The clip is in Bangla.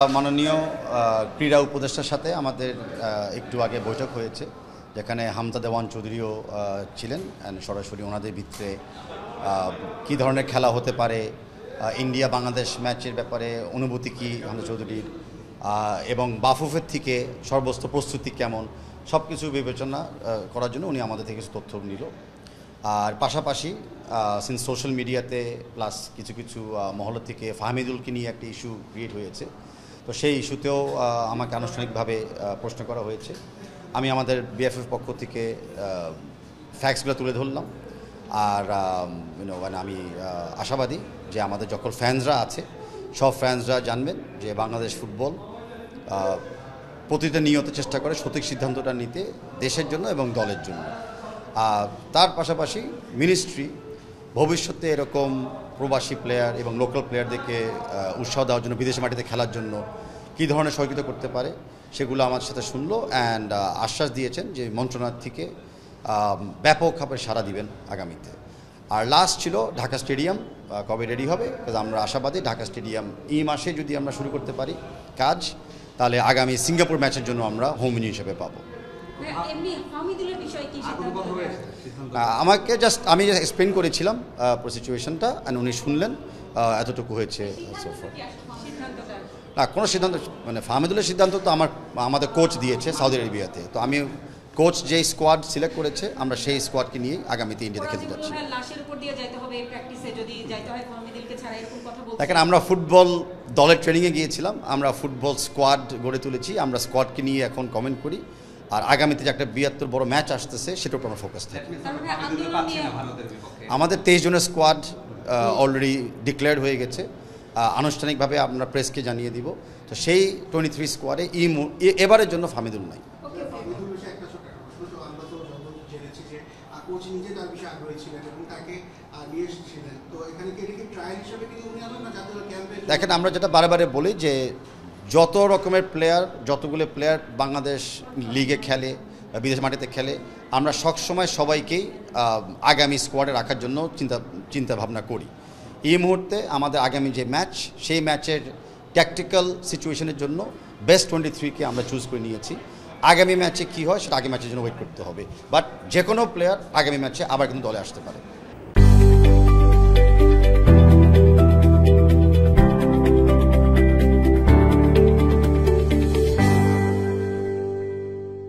মাননীয় ক্রীড়া উপদেষ্টার সাথে আমাদের একটু আগে বৈঠক হয়েছে, যেখানে হামজা দেওয়ান চৌধুরীও ছিলেন। সরাসরি ওনাদের ভিতরে কী ধরনের খেলা হতে পারে, ইন্ডিয়া বাংলাদেশ ম্যাচের ব্যাপারে অনুভূতি কী হামজা চৌধুরীর, এবং বাফুফের থেকে সর্বোচ্চ প্রস্তুতি কেমন, সব কিছু বিবেচনা করার জন্য উনি আমাদের থেকে তথ্য নিল। আর পাশাপাশি সিন্স সোশ্যাল মিডিয়াতে প্লাস কিছু কিছু মহল থেকে ফাহমিদুলকে নিয়ে একটা ইস্যু ক্রিয়েট হয়েছে, তো সেই ইস্যুতেও আমাকে আনুষ্ঠানিকভাবে প্রশ্ন করা হয়েছে। আমি আমাদের বিএফএফ পক্ষ থেকে ফ্যাক্টসগুলো তুলে ধরলাম। আর মানে আমি আশাবাদী যে আমাদের যখন ফ্যান্সরা আছে সব ফ্যান্সরা জানবেন যে বাংলাদেশ ফুটবল প্রতিটা নিয়ত চেষ্টা করে সঠিক সিদ্ধান্তটা নিতে দেশের জন্য এবং দলের জন্য। তার পাশাপাশি মিনিস্ট্রি ভবিষ্যতে এরকম প্রবাসী প্লেয়ার এবং লোকাল প্লেয়ারদেরকে উৎসাহ দেওয়ার জন্য, বিদেশি মাটিতে খেলার জন্য কী ধরনের সহযোগিতা করতে পারে সেগুলো আমার সাথে শুনলো অ্যান্ড আশ্বাস দিয়েছেন যে মন্ত্রণালয় থেকে ব্যাপকভাবে সাড়া দিবেন আগামীতে। আর লাস্ট ছিল ঢাকা স্টেডিয়াম কবে রেডি হবে, আমরা আশাবাদী ঢাকা স্টেডিয়াম এই মাসে যদি আমরা শুরু করতে পারি কাজ, তাহলে আগামী সিঙ্গাপুর ম্যাচের জন্য আমরা হোম ভেন্যু হিসেবে পাবো। আমাকে জাস্ট আমি এক্সপ্লেন করেছিলাম সিচুয়েশনটা, অ্যান্ড উনি শুনলেন, এতটুকু হয়েছে। না, কোনো সিদ্ধান্ত মানে ফাহমিদুলের সিদ্ধান্ত তো আমাদের কোচ দিয়েছে সৌদি আরবিয়াতে, তো আমি কোচ যেই স্কোয়াড সিলেক্ট করেছে আমরা সেই স্কোয়াডকে নিয়ে আগামীতে ইন্ডিয়াতে খেলতে যাচ্ছি। দেখেন, আমরা ফুটবল দলের ট্রেনিংয়ে গিয়েছিলাম, আমরা ফুটবল স্কোয়াড গড়ে তুলেছি, আমরা স্কোয়াডকে নিয়ে এখন কমেন্ট করি। আর আগামীতে যে একটা 72 বড় ম্যাচ আসতেছে সেটার উপর আমরা ফোকাস থাকি। আমাদের 23 জনের স্কোয়াড অলরেডি ডিক্লেয়ার হয়ে গেছে, আনুষ্ঠানিকভাবে আমরা প্রেসকে জানিয়ে দিব। তো সেই 23 স্কোয়াডে এবারের জন্য ফাহমিদুল নাই। দেখেন, আমরা যেটা বারে বলি যে যত রকমের প্লেয়ার, যতগুলো প্লেয়ার বাংলাদেশ লিগে খেলে, বিদেশ মাটিতে খেলে, আমরা সবসময় সবাইকেই আগামী স্কোয়াডে রাখার জন্য চিন্তা ভাবনা করি। এই মুহূর্তে আমাদের আগামী যে ম্যাচ, সেই ম্যাচের ট্যাকটিক্যাল সিচুয়েশনের জন্য বেস্ট 23কে আমরা চুজ করে নিয়েছি। আগামী ম্যাচে কী হয় সেটা আগামী ম্যাচের জন্য ওয়েট করতে হবে, বাট যে কোনো প্লেয়ার আগামী ম্যাচে আবার কিন্তু দলে আসতে পারে।